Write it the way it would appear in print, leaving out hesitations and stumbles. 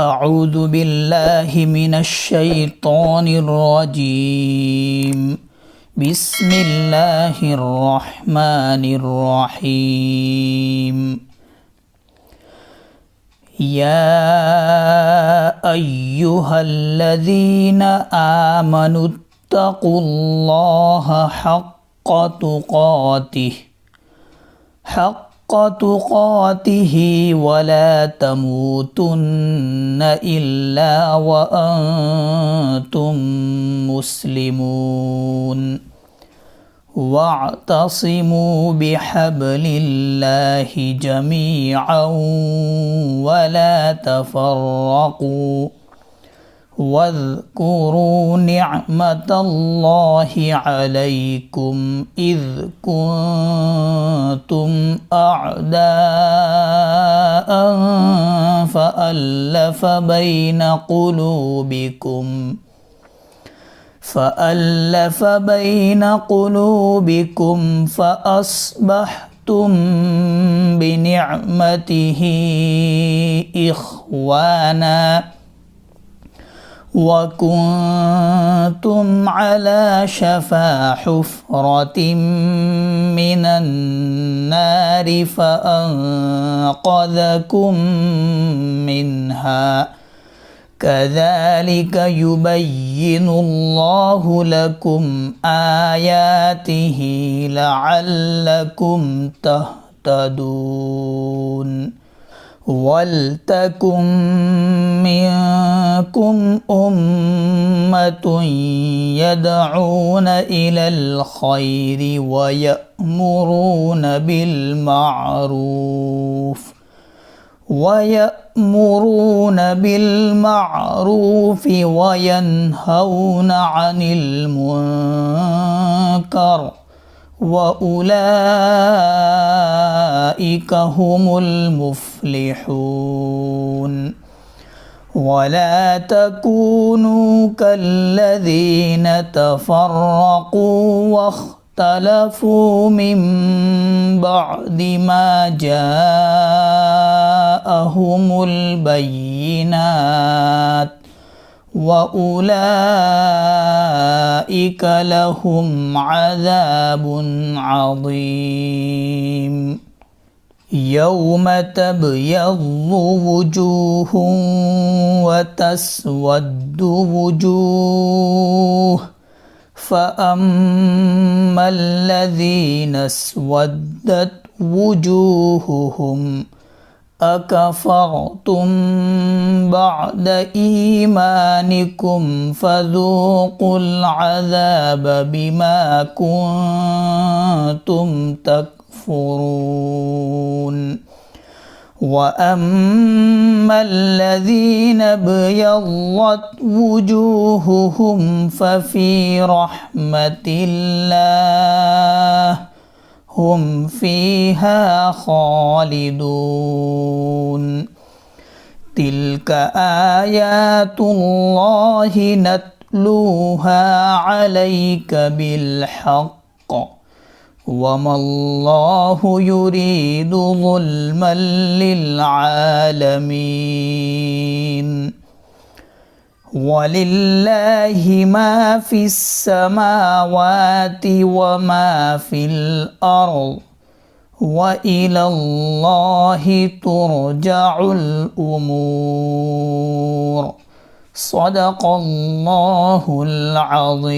أعوذ بالله من الشيطان الرجيم. بسم الله الرحمن الرحيم. يا أيها الذين آمنوا اتقوا الله حق تقاته ولا تموتن إلا وأنتم مسلمون. واعتصموا بحبل الله جميعا ولا تفرقوا واذكروا نعمة الله عليكم إذ كنتم أعداء فألف بين قلوبكم فأصبحتم بنعمته إخوانا وكنتم على شفا حفرة من النار فأنقذكم منها. كذلك يبين الله لكم آياته لعلكم تهتدون. ولتكن منكم أمة يدعون إلى الخير ويأمرون بالمعروف وينهون عن المنكر وأولئك هم المفلحون. ولا تكونوا كالذين تفرقوا واختلفوا من بعد ما جاءهم البينات وأولئك لهم عذاب عظيم. يوم تبيض وجوه وتسود وجوه فأما الذين اسودت وجوههم أكفرتم بعد إيمانكم فذوقوا العذاب بما كنتم تكفرون. وأما الذين ابيضت وجوههم ففي رحمة الله هم فيها خالدون. تلك آيات الله نتلوها عليك بالحق وما الله يريد ظلما للعالمين. ولله ما في السماوات وما في الأرض وإلى الله ترجع الأمور. صدق الله العظيم.